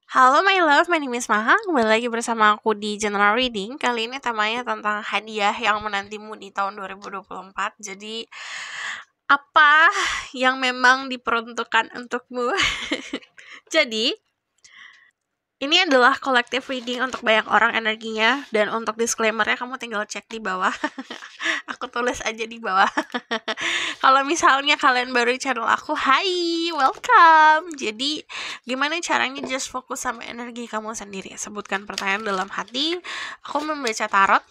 Halo my love, my name is Maha. Kembali lagi bersama aku di General Reading. Kali ini temanya tentang hadiah yang menantimu di tahun 2024. Jadi, apa yang memang diperuntukkan untukmu? Jadi, ini adalah collective reading untuk banyak orang energinya. Dan untuk disclaimer-nya kamu tinggal cek di bawah. Aku tulis aja di bawah. Kalau misalnya kalian baru di channel aku, hai, welcome. Jadi, gimana caranya just fokus sama energi kamu sendiri. Sebutkan pertanyaan dalam hati. Aku membaca tarot.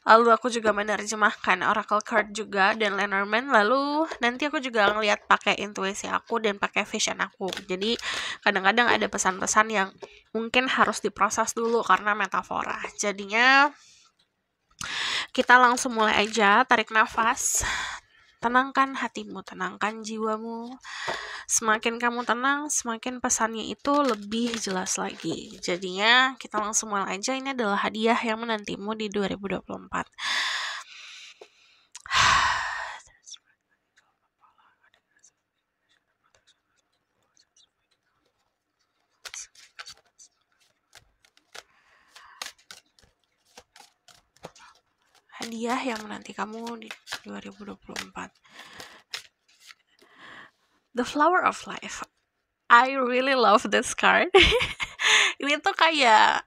Lalu aku juga menerjemahkan oracle card juga dan Lenormand. Lalu nanti aku juga ngeliat pakai intuisi aku dan pakai vision aku. Jadi kadang-kadang ada pesan-pesan yang mungkin harus diproses dulu karena metafora. Jadinya kita langsung mulai aja. Tarik nafas. Tenangkan hatimu, tenangkan jiwamu. Semakin kamu tenang, semakin pesannya itu lebih jelas lagi. Jadinya kita langsung mulai aja. Ini adalah hadiah yang menantimu di 2024. Hadiah yang menanti kamu di 2024. The Flower of Life. I really love this card. Ini tuh kayak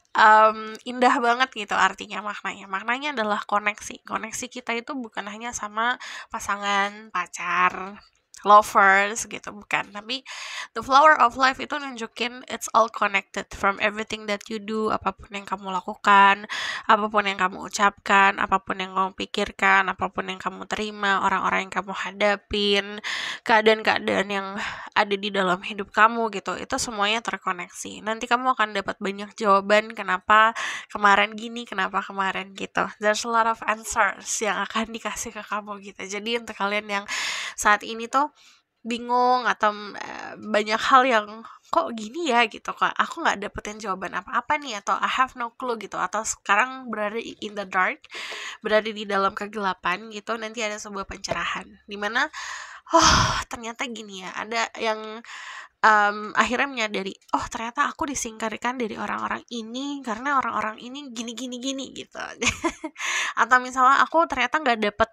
indah banget gitu artinya, maknanya. Maknanya adalah koneksi. Koneksi kita itu bukan hanya sama pasangan, pacar, lovers gitu, bukan. Tapi the flower of life itu nunjukin it's all connected from everything that you do, apapun yang kamu lakukan, apapun yang kamu ucapkan, apapun yang kamu pikirkan, apapun yang kamu terima, orang-orang yang kamu hadapin, keadaan-keadaan yang ada di dalam hidup kamu gitu, itu semuanya terkoneksi. Nanti kamu akan dapat banyak jawaban kenapa kemarin gini, kenapa kemarin gitu. There's a lot of answers yang akan dikasih ke kamu gitu. Jadi untuk kalian yang saat ini tuh bingung atau banyak hal yang kok gini ya gitu, kok aku nggak dapetin jawaban apa-apa nih, atau I have no clue gitu, atau sekarang berada in the dark, berada di dalam kegelapan gitu, nanti ada sebuah pencerahan dimana ternyata gini ya, ada yang akhirnya menyadari, oh ternyata aku disingkirkan dari orang-orang ini karena orang-orang ini gini gitu. Atau misalnya aku ternyata nggak dapet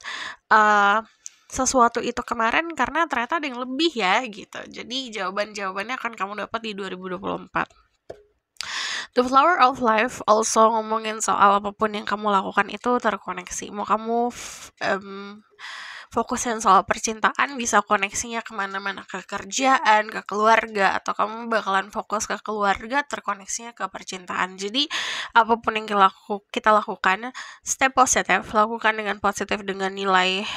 sesuatu itu kemarin karena ternyata ada yang lebih ya gitu. Jadi jawabannya akan kamu dapat di 2024. The Flower of Life also ngomongin soal apapun yang kamu lakukan itu terkoneksi. Mau kamu fokusin soal percintaan, bisa koneksinya kemana-mana, ke kerjaan, ke keluarga, atau kamu bakalan fokus ke keluarga, terkoneksinya ke percintaan. Jadi apapun yang kita lakukan, stay positif, lakukan dengan positif, dengan nilai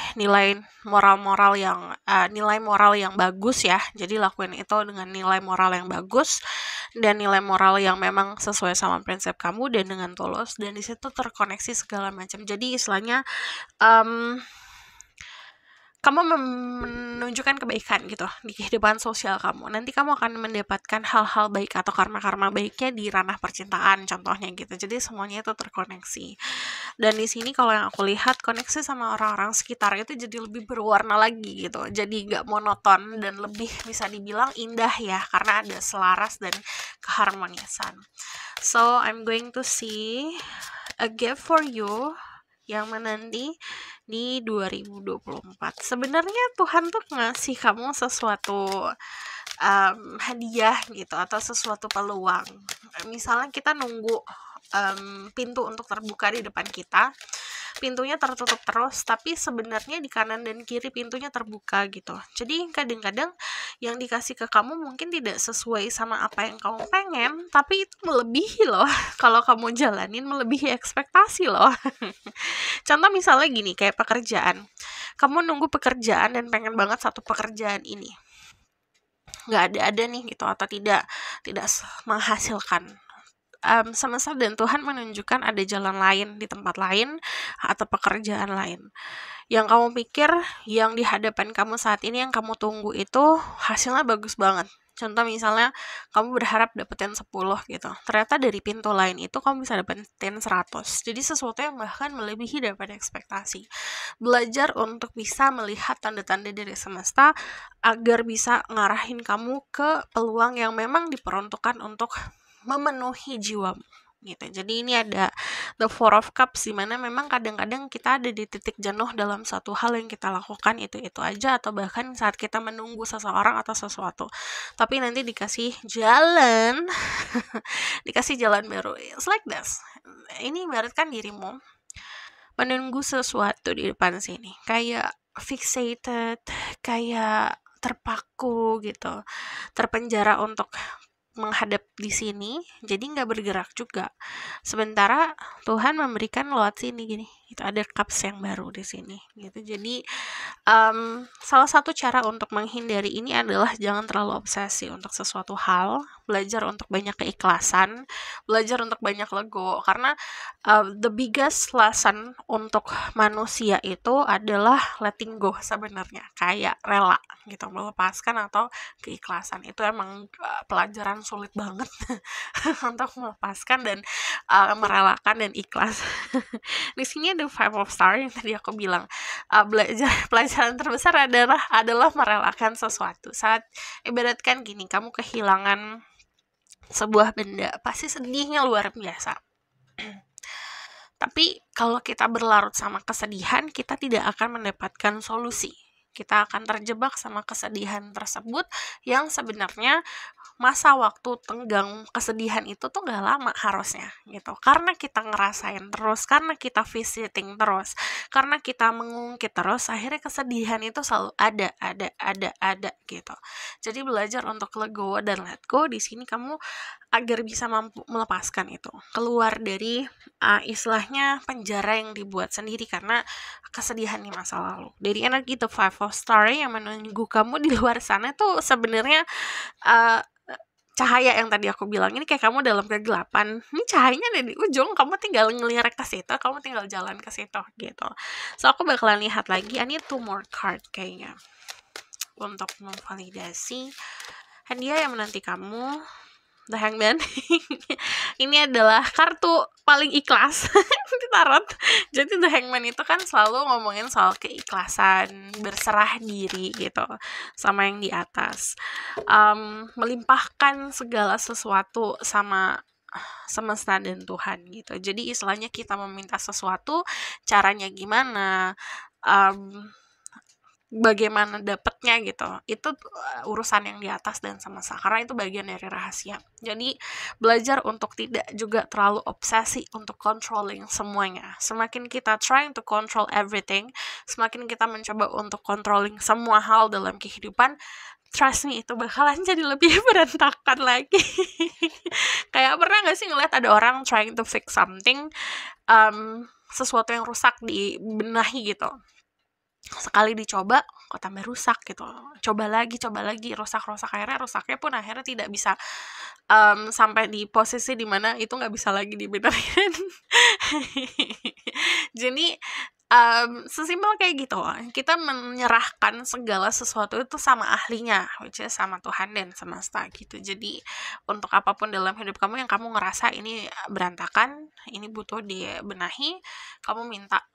moral yang bagus ya. Jadi lakuin itu dengan nilai moral yang bagus dan nilai moral yang memang sesuai sama prinsip kamu dan dengan tulus, dan di situ terkoneksi segala macam. Jadi istilahnya kamu menunjukkan kebaikan gitu di kehidupan sosial kamu. Nanti kamu akan mendapatkan hal-hal baik atau karma-karma baiknya di ranah percintaan contohnya gitu. Jadi semuanya itu terkoneksi. Dan di sini kalau yang aku lihat, koneksi sama orang-orang sekitar itu jadi lebih berwarna lagi gitu. Jadi gak monoton dan lebih bisa dibilang indah ya, karena ada selaras dan keharmonisan. So I'm going to see a gift for you yang menanti di 2024. Sebenarnya Tuhan tuh ngasih kamu sesuatu hadiah gitu, atau sesuatu peluang. Misalnya kita nunggu pintu untuk terbuka di depan kita, pintunya tertutup terus, tapi sebenarnya di kanan dan kiri pintunya terbuka gitu. Jadi kadang-kadang yang dikasih ke kamu mungkin tidak sesuai sama apa yang kamu pengen, tapi itu melebihi loh. Kalau kamu jalanin, melebihi ekspektasi loh. Contoh misalnya gini, kayak pekerjaan. Kamu nunggu pekerjaan dan pengen banget satu pekerjaan ini, nggak ada nih gitu, atau tidak menghasilkan. Semesta dan Tuhan menunjukkan ada jalan lain di tempat lain atau pekerjaan lain. Yang kamu pikir yang di hadapan kamu saat ini yang kamu tunggu itu hasilnya bagus banget. Contoh misalnya kamu berharap dapetin 10 gitu. Ternyata dari pintu lain itu kamu bisa dapetin 100. Jadi sesuatu yang bahkan melebihi daripada ekspektasi. Belajar untuk bisa melihat tanda-tanda dari semesta agar bisa ngarahin kamu ke peluang yang memang diperuntukkan untuk memenuhi jiwamu gitu. Jadi ini ada the Four of Cups, dimana memang kadang-kadang kita ada di titik jenuh dalam satu hal yang kita lakukan itu aja, atau bahkan saat kita menunggu seseorang atau sesuatu, tapi nanti dikasih jalan dikasih jalan baru. It's like this. Ini ibaratkan dirimu menunggu sesuatu di depan sini, kayak fixated, kayak terpaku gitu, terpenjara untuk menghadap di sini, jadi nggak bergerak juga. Sementara Tuhan memberikan lewat sini gini, itu ada cups yang baru di sini gitu. Jadi salah satu cara untuk menghindari ini adalah jangan terlalu obsesi untuk sesuatu hal, belajar untuk banyak keikhlasan, belajar untuk banyak lego, karena the biggest lesson untuk manusia itu adalah letting go sebenarnya, kayak rela gitu, melepaskan atau keikhlasan. Itu emang pelajaran sulit banget untuk melepaskan dan merelakan dan ikhlas. Di sini ada Five of Stars yang tadi aku bilang, pelajaran terbesar adalah merelakan sesuatu. Saat ibaratkan gini, kamu kehilangan sebuah benda, pasti sedihnya luar biasa. Tapi kalau kita berlarut sama kesedihan, kita tidak akan mendapatkan solusi. Kita akan terjebak sama kesedihan tersebut yang sebenarnya masa waktu tenggang kesedihan itu tuh gak lama harusnya gitu. Karena kita ngerasain terus, karena kita visiting terus, karena kita mengungkit terus, akhirnya kesedihan itu selalu ada gitu. Jadi belajar untuk let go dan let go di sini kamu agar bisa mampu melepaskan itu, keluar dari istilahnya penjara yang dibuat sendiri karena kesedihan di masa lalu. Dari energi The Five of Stars yang menunggu kamu di luar sana tuh sebenarnya cahaya yang tadi aku bilang, ini kayak kamu dalam kegelapan, ini cahayanya ada di ujung, kamu tinggal ngelirik ke situ, kamu tinggal jalan ke situ gitu. So aku bakalan lihat lagi, I need 2 more card kayaknya untuk memvalidasi hadiah yang menanti kamu. The Hangman. Ini adalah kartu paling ikhlas di tarot. Jadi The Hangman itu kan selalu ngomongin soal keikhlasan, berserah diri gitu sama yang di atas, melimpahkan segala sesuatu sama semesta dan Tuhan gitu. Jadi istilahnya kita meminta sesuatu, caranya gimana, bagaimana dapetnya gitu, itu urusan yang di atas dan semesta, karena itu bagian dari rahasia. Jadi belajar untuk tidak juga terlalu obsesi untuk controlling semuanya. Semakin kita trying to control everything, semakin kita mencoba untuk controlling semua hal dalam kehidupan, trust me, itu bakalan jadi lebih berantakan lagi. Kayak pernah gak sih ngeliat ada orang trying to fix something, sesuatu yang rusak dibenahi gitu, sekali dicoba kok tambah rusak gitu, coba lagi rusak, akhirnya rusaknya pun akhirnya tidak bisa sampai di posisi dimana itu nggak bisa lagi dibenerin. Jadi sesimpel kayak gitu, kita menyerahkan segala sesuatu itu sama ahlinya, which is sama Tuhan dan semesta gitu. Jadi untuk apapun dalam hidup kamu yang kamu ngerasa ini berantakan, ini butuh dibenahi, kamu minta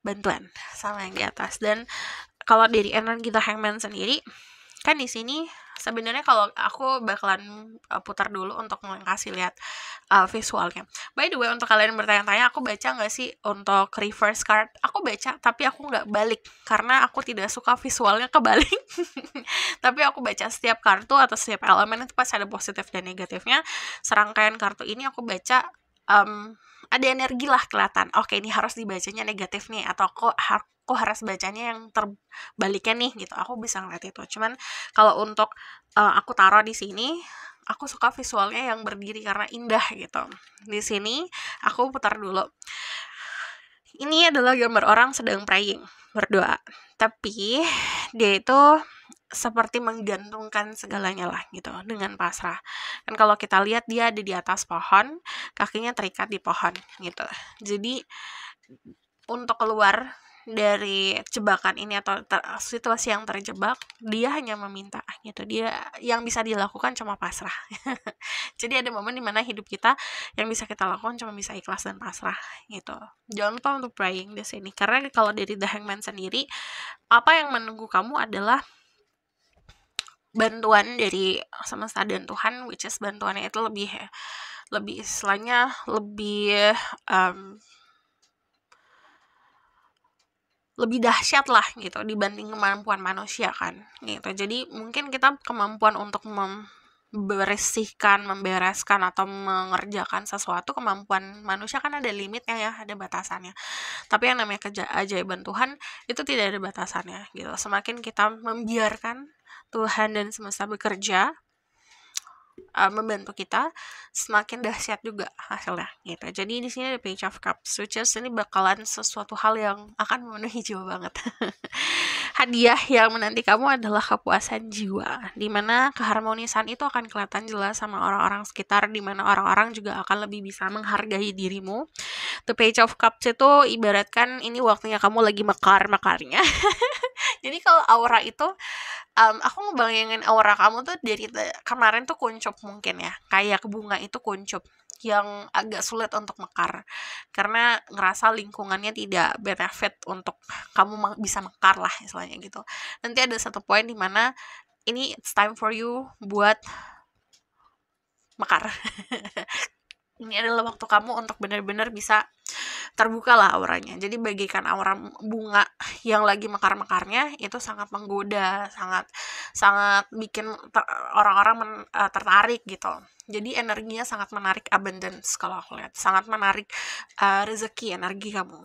bantuan sama yang di atas. Dan kalau dari energi The Hangman sendiri, kan di sini sebenarnya kalau aku bakalan putar dulu untuk kasih lihat visualnya. By the way, untuk kalian bertanya-tanya, aku baca nggak sih untuk reverse card? Aku baca, tapi aku nggak balik karena aku tidak suka visualnya kebalik. Tapi aku baca setiap kartu atau setiap elemen itu pasti ada positif dan negatifnya. Serangkaian kartu ini aku baca, ada energi lah kelihatan, oke ini harus dibacanya negatif nih, atau kok harus bacanya yang terbaliknya nih gitu. Aku bisa ngeliat itu. Cuman kalau untuk aku taruh di sini, aku suka visualnya yang berdiri karena indah gitu. Di sini aku putar dulu. Ini adalah gambar orang sedang praying, berdoa, tapi dia itu seperti menggantungkan segalanya lah gitu dengan pasrah. Dan kalau kita lihat dia ada di atas pohon, kakinya terikat di pohon gitu. Jadi untuk keluar dari jebakan ini atau situasi yang terjebak, dia hanya meminta gitu. Dia yang bisa dilakukan cuma pasrah. Jadi ada momen dimana hidup kita yang bisa kita lakukan cuma bisa ikhlas dan pasrah gitu. Jangan lupa untuk praying di sini, karena kalau dari The Hangman sendiri, apa yang menunggu kamu adalah bantuan dari semesta dan Tuhan, which is bantuannya itu lebih istilahnya lebih dahsyat lah gitu dibanding kemampuan manusia kan gitu. Jadi mungkin kita kemampuan untuk membereskan atau mengerjakan sesuatu, kemampuan manusia kan ada limitnya ya, ada batasannya. Tapi yang namanya keajaiban Tuhan itu tidak ada batasannya gitu. Semakin kita membiarkan Tuhan dan semesta bekerja, membantu kita, semakin dahsyat juga hasilnya gitu. Jadi di sini ada Page of Cups, which is ini bakalan sesuatu hal yang akan memenuhi jiwa banget. Hadiah yang menanti kamu adalah kepuasan jiwa, dimana keharmonisan itu akan kelihatan jelas sama orang-orang sekitar, dimana orang-orang juga akan lebih bisa menghargai dirimu. The Page of Cups itu ibaratkan ini waktunya kamu lagi mekar-mekarnya. Jadi kalau aura itu, aku ngebayangin aura kamu tuh dari kemarin tuh kuncup mungkin ya, kayak bunga itu kuncup yang agak sulit untuk mekar karena ngerasa lingkungannya tidak benefit untuk kamu bisa mekar lah istilahnya gitu. Nanti ada satu poin di mana ini it's time for you buat mekar. Ini adalah waktu kamu untuk benar-benar bisa terbuka lah auranya. Jadi bagikan aura bunga yang lagi mekar-mekarnya itu sangat menggoda, sangat bikin orang-orang tertarik gitu. Jadi energinya sangat menarik abundance kalau aku lihat, sangat menarik rezeki, energi kamu.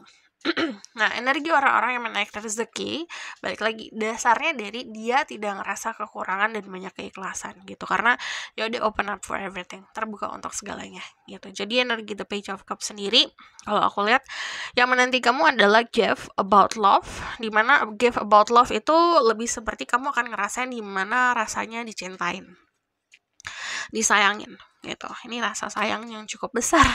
Nah, energi orang-orang yang menaik rezeki, balik lagi, dasarnya dari dia tidak ngerasa kekurangan dan banyak keikhlasan gitu. Karena ya udah open up for everything, terbuka untuk segalanya gitu. Jadi energi The Page of Cups sendiri, kalau aku lihat, yang menanti kamu adalah gift about love, dimana gift about love itu lebih seperti kamu akan ngerasain dimana rasanya dicintain, disayangin gitu. Ini rasa sayang yang cukup besar.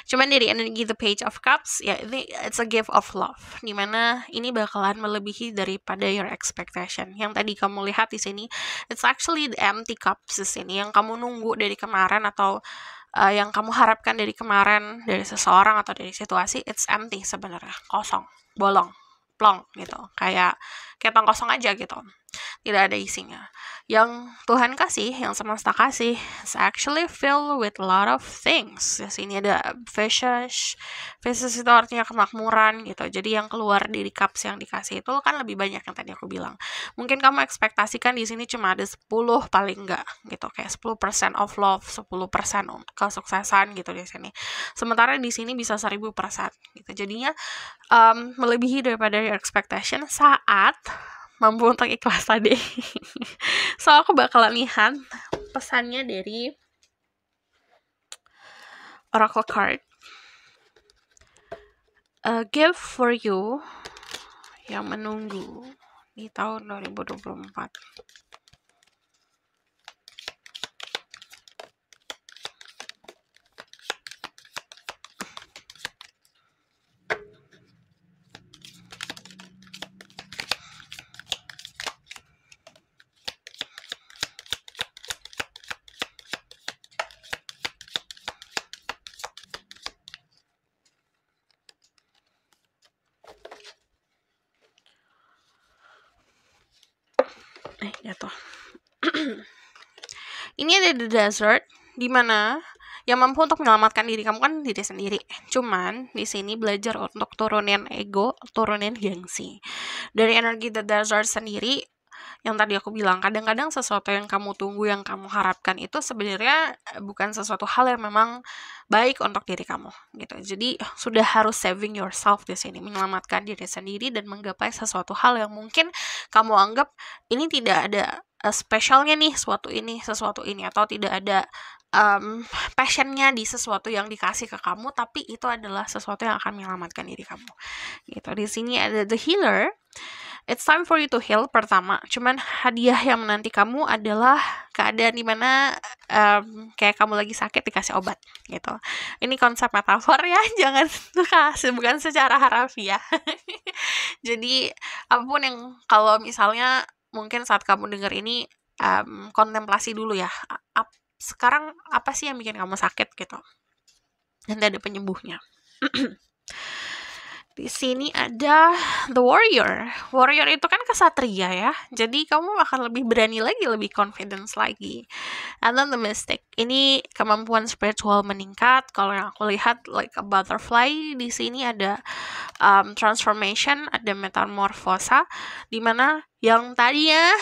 Cuman dari energi The Page of Cups ya, ini it's a gift of love, dimana ini bakalan melebihi daripada your expectation. Yang tadi kamu lihat di sini, it's actually the empty cups di sini, yang kamu nunggu dari kemarin atau yang kamu harapkan dari kemarin dari seseorang atau dari situasi, it's empty sebenarnya, kosong, bolong, plong gitu, kayak tong kosong aja gitu, tidak ada isinya. Yang Tuhan kasih, yang semesta kasih, is actually filled with a lot of things. Di sini ada fishes itu artinya kemakmuran gitu. Jadi yang keluar dari cups yang dikasih itu kan lebih banyak yang tadi aku bilang. Mungkin kamu ekspektasikan di sini cuma ada 10 paling enggak gitu, kayak 10% of love, 10% kesuksesan gitu di sini. Sementara di sini bisa 1000% gitu. Jadinya melebihi daripada your expectation saat mampu untuk ikhlas tadi. So aku bakalan lihat pesannya dari Oracle card. A gift for you yang menunggu di tahun 2024. Jatuh. Ini ada The Desert, dimana yang mampu untuk menyelamatkan diri kamu kan diri sendiri. Cuman di sini belajar untuk turunin ego, turunin gengsi. Dari energi The Desert sendiri, yang tadi aku bilang, kadang-kadang sesuatu yang kamu tunggu, yang kamu harapkan itu sebenarnya bukan sesuatu hal yang memang baik untuk diri kamu gitu. Jadi sudah harus saving yourself di sini, menyelamatkan diri sendiri dan menggapai sesuatu hal yang mungkin kamu anggap ini tidak ada spesialnya nih sesuatu ini atau tidak ada passionnya di sesuatu yang dikasih ke kamu, tapi itu adalah sesuatu yang akan menyelamatkan diri kamu gitu. Di sini ada The Healer. It's time for you to heal pertama. Cuman hadiah yang menanti kamu adalah keadaan dimana kayak kamu lagi sakit dikasih obat gitu. Ini konsep metafor ya, jangan bukan secara harafiah. Jadi apapun yang, kalau misalnya mungkin saat kamu dengar ini, kontemplasi dulu ya. Sekarang apa sih yang bikin kamu sakit gitu? Nanti ada penyembuhnya. Di sini ada the warrior. Warrior itu kan kesatria ya. Jadi kamu akan lebih berani lagi, lebih confidence lagi. And then the mystic. Ini kemampuan spiritual meningkat. Kalau yang aku lihat like a butterfly, di sini ada transformation, ada metamorfosa, dimana yang tadinya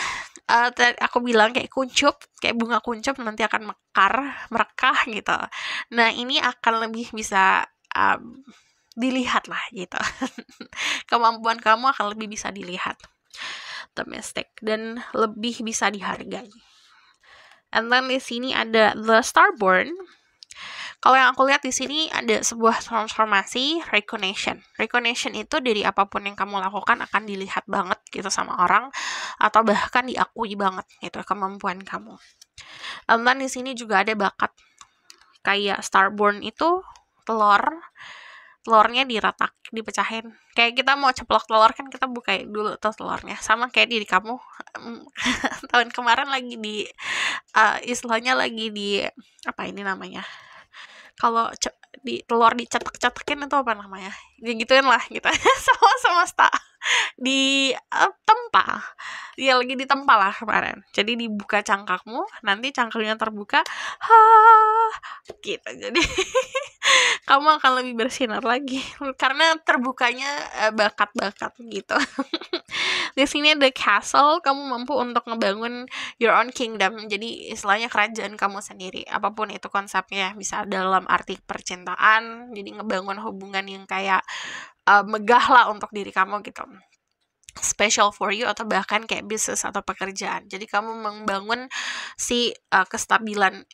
aku bilang kayak kuncup, kayak bunga kuncup nanti akan mekar, merekah gitu. Nah ini akan lebih bisa dilihat lah gitu. Kemampuan kamu akan lebih bisa dilihat, domestic, dan lebih bisa dihargai. And then di sini ada the starborn. Kalau yang aku lihat di sini ada sebuah transformasi, recognition. Recognition itu dari apapun yang kamu lakukan akan dilihat banget gitu sama orang, atau bahkan diakui banget gitu kemampuan kamu. And then di sini juga ada bakat. Kayak starborn itu telurnya diratak, dipecahin. Kayak kita mau ceplok telur kan kita buka dulu tuh telurnya. Sama kayak diri kamu tahun kemarin lagi di istilahnya lagi di apa ini namanya? Kalau di telur dicetek-cetekin itu apa namanya? Ya gituin lah gitu. Sama semesta di tempa. Ya lagi ditempa lah kemarin. Jadi dibuka cangkakmu, nanti cangkaknya terbuka. Gitu. Jadi kamu akan lebih bersinar lagi karena terbukanya bakat-bakat gitu. Di sini ada castle, kamu mampu untuk ngebangun your own kingdom. Jadi istilahnya kerajaan kamu sendiri. Apapun itu konsepnya, bisa dalam arti percintaan, jadi ngebangun hubungan yang kayak megah lah untuk diri kamu gitu. Special for you, atau bahkan kayak bisnis atau pekerjaan. Jadi kamu membangun si kestabilan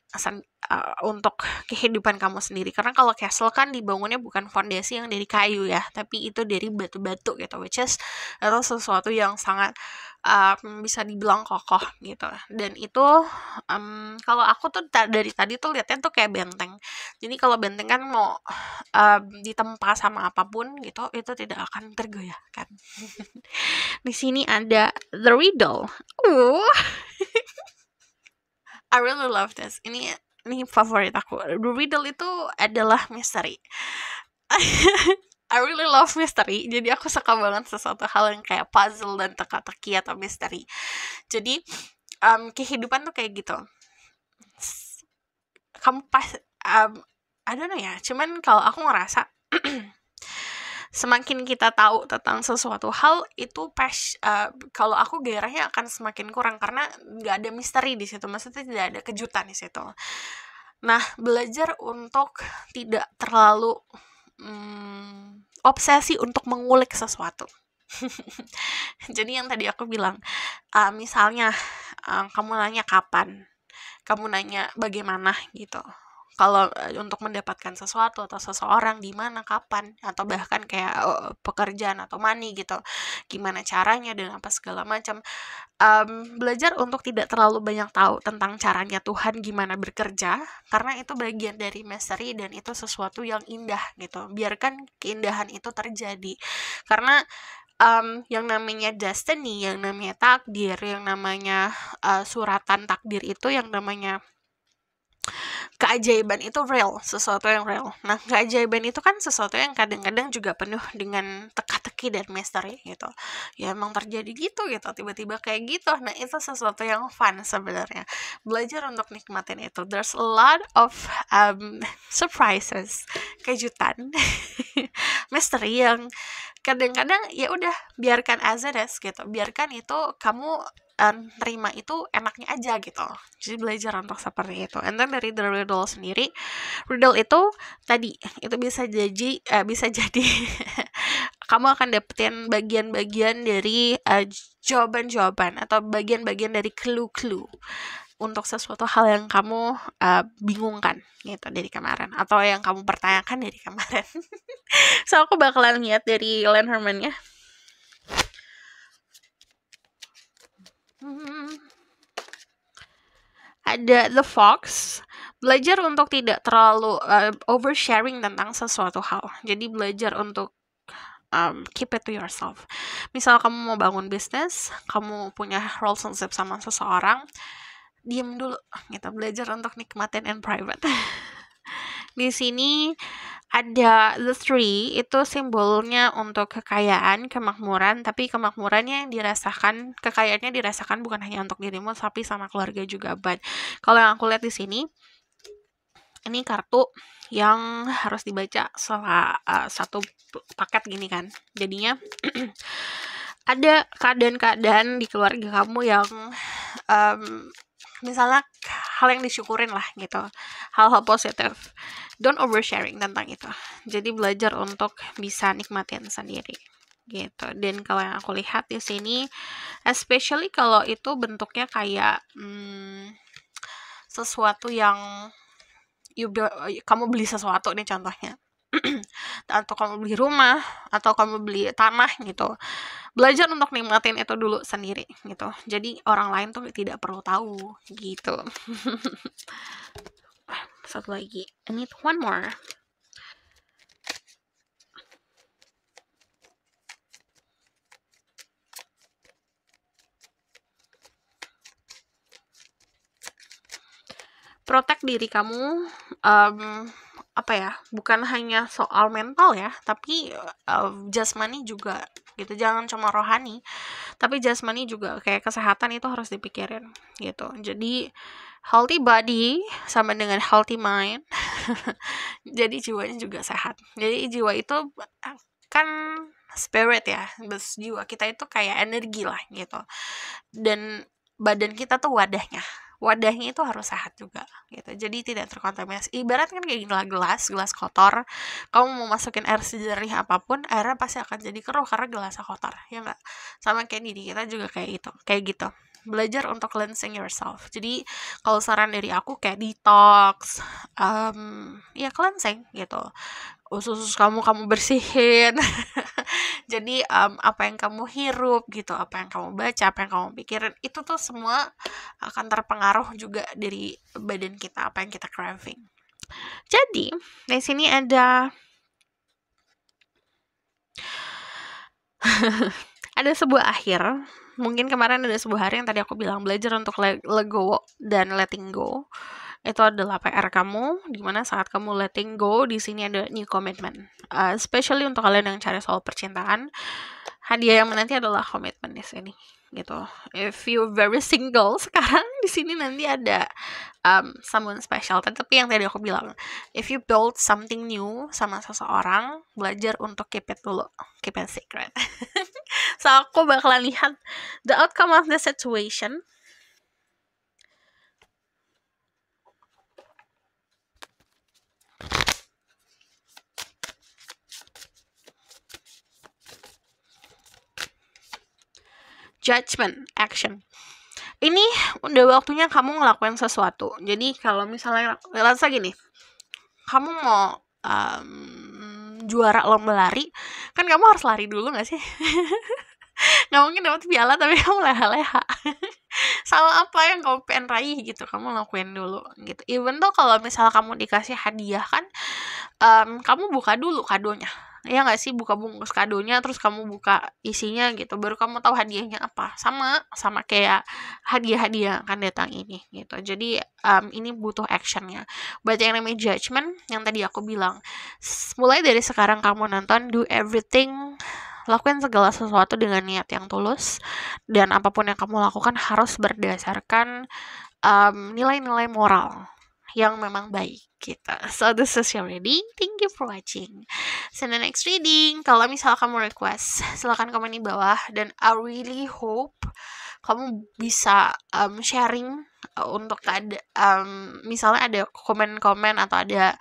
untuk kehidupan kamu sendiri. Karena kalau castle kan dibangunnya bukan fondasi yang dari kayu ya, tapi itu dari batu-batu gitu, which is itu sesuatu yang sangat bisa dibilang kokoh gitu. Dan itu kalau aku tuh dari tadi tuh lihatnya tuh kayak benteng. Jadi kalau benteng kan mau ditempa sama apapun gitu, itu tidak akan tergoyahkan. Di sini ada the riddle. I really love this. Ini favorit aku. The riddle itu adalah misteri. I really love mystery. Jadi aku suka banget sesuatu hal yang kayak puzzle dan teka-teki atau misteri. Jadi kehidupan tuh kayak gitu. Kamu pas I don't know ya. Cuman kalau aku ngerasa semakin kita tahu tentang sesuatu hal itu kalau aku gairahnya akan semakin kurang karena nggak ada misteri di situ, maksudnya tidak ada kejutan di situ. Nah, belajar untuk tidak terlalu obsesi untuk mengulik sesuatu. Jadi yang tadi aku bilang, misalnya kamu nanya kapan, kamu nanya bagaimana gitu. Kalau untuk mendapatkan sesuatu atau seseorang di mana, kapan, atau bahkan kayak pekerjaan atau money gitu, gimana caranya dan apa segala macam. Belajar untuk tidak terlalu banyak tahu tentang caranya Tuhan gimana bekerja, karena itu bagian dari misteri dan itu sesuatu yang indah gitu. Biarkan keindahan itu terjadi, karena yang namanya destiny, yang namanya takdir, yang namanya suratan takdir itu, yang namanya keajaiban itu real, sesuatu yang real. Nah, keajaiban itu kan sesuatu yang kadang-kadang juga penuh dengan teka-teki dan misteri gitu. Ya emang terjadi gitu, tiba-tiba kayak gitu. Nah, itu sesuatu yang fun sebenarnya. Belajar untuk nikmatin itu. There's a lot of surprises, kejutan, misteri yang kadang-kadang ya udah biarkan as it is gitu. Biarkan itu kamu terima itu enaknya aja gitu. Jadi belajar untuk seperti itu. And then dari the riddle sendiri, riddle itu tadi itu bisa jadi kamu akan dapetin bagian-bagian dari jawaban-jawaban atau bagian-bagian dari clue-clue untuk sesuatu hal yang kamu bingungkan gitu dari kemarin, atau yang kamu pertanyakan dari kemarin. So aku bakalan lihat dari Len Herman ya. Ada the fox. Belajar untuk tidak terlalu oversharing tentang sesuatu hal. Jadi belajar untuk keep it to yourself. Misal kamu mau bangun bisnis, kamu punya relationship sama seseorang, diam dulu gitu. Belajar untuk nikmatin in private. Di sini ada the three, itu simbolnya untuk kekayaan, kemakmuran, tapi kemakmurannya yang dirasakan, kekayaannya dirasakan bukan hanya untuk dirimu tapi sama keluarga juga. But kalau yang aku lihat di sini, ini kartu yang harus dibaca setelah satu paket gini kan. Jadinya ada keadaan-keadaan di keluarga kamu yang misalnya hal yang disyukurin lah gitu, hal-hal positif. Don't oversharing tentang itu. Jadi belajar untuk bisa nikmatin sendiri gitu. Dan kalau yang aku lihat di sini, especially kalau itu bentuknya kayak sesuatu yang kamu beli sesuatu nih contohnya, atau kamu beli rumah atau kamu beli tanah gitu, belajar untuk nikmatin itu dulu sendiri gitu. Jadi orang lain tuh tidak perlu tahu gitu. Satu lagi, I need one more. Protect diri kamu, apa ya, bukan hanya soal mental ya, tapi jasmani juga gitu. Jangan cuma rohani, tapi jasmani juga, kayak kesehatan itu harus dipikirin gitu. Jadi healthy body sama dengan healthy mind. Jadi jiwanya juga sehat. Jadi jiwa itu kan spirit ya, bes jiwa kita itu kayak energi lah gitu. Dan badan kita tuh wadahnya itu harus sehat juga gitu. Jadi tidak terkontaminasi. Ibarat kan kayak gini lah, gelas kotor, kamu mau masukin air sejernih apapun, airnya pasti akan jadi keruh karena gelasnya kotor, ya nggak? Sama kayak diri kita juga kayak gitu. Belajar untuk cleansing yourself. Jadi kalau saran dari aku kayak detox, ya cleansing gitu. Usus kamu bersihin. Jadi apa yang kamu hirup gitu, apa yang kamu baca, apa yang kamu pikirin, itu tuh semua akan terpengaruh juga dari badan kita, apa yang kita craving. Jadi di sini ada ada sebuah akhir. Mungkin kemarin ada sebuah hari yang tadi aku bilang belajar untuk let go dan letting go. Itu adalah PR kamu, dimana saat kamu letting go, di sini ada new commitment. Especially untuk kalian yang cari soal percintaan, hadiah yang menanti adalah komitmen di sini gitu. If you very single sekarang, di sini nanti ada someone special. Tapi yang tadi aku bilang, if you build something new sama seseorang, belajar untuk keep it dulu, keep it secret. So aku bakalan lihat the outcome of the situation. Judgment, action. Ini udah waktunya kamu ngelakuin sesuatu. Jadi kalau misalnya, let's say gini, kamu mau juara lomba lari, kan kamu harus lari dulu gak sih? Gak mungkin dapat piala tapi kamu leha-leha. Sama apa yang kamu pengen raih gitu, kamu lakuin dulu gitu. Even though kalau misalnya kamu dikasih hadiah kan, kamu buka dulu kadonya, ya nggak sih? Buka bungkus kadonya, terus kamu buka isinya gitu, baru kamu tahu hadiahnya apa. Sama kayak hadiah-hadiah akan datang ini gitu. Jadi ini butuh actionnya. Buat yang namanya judgment, yang tadi aku bilang, mulai dari sekarang kamu nonton, do everything, lakukan segala sesuatu dengan niat yang tulus, dan apapun yang kamu lakukan harus berdasarkan nilai-nilai moral yang memang baik gitu. So this is your reading. Thank you for watching. So the next reading, kalau misal kamu request, silakan komen di bawah. Dan I really hope kamu bisa sharing untuk misalnya ada komen-komen atau ada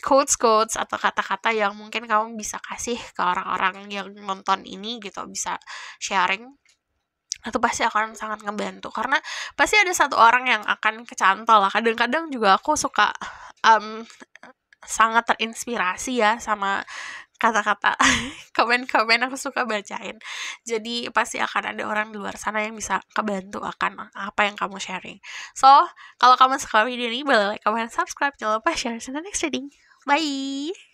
quotes atau kata-kata yang mungkin kamu bisa kasih ke orang-orang yang nonton ini gitu, bisa sharing. Itu pasti akan sangat ngebantu, karena pasti ada satu orang yang akan kecantol lah. Kadang-kadang juga aku suka sangat terinspirasi ya sama kata-kata komen-komen, aku suka bacain. Jadi pasti akan ada orang di luar sana yang bisa kebantu akan apa yang kamu sharing. So kalau kamu suka video ini, boleh like, comment, subscribe, jangan lupa share. See you next reading. Bye.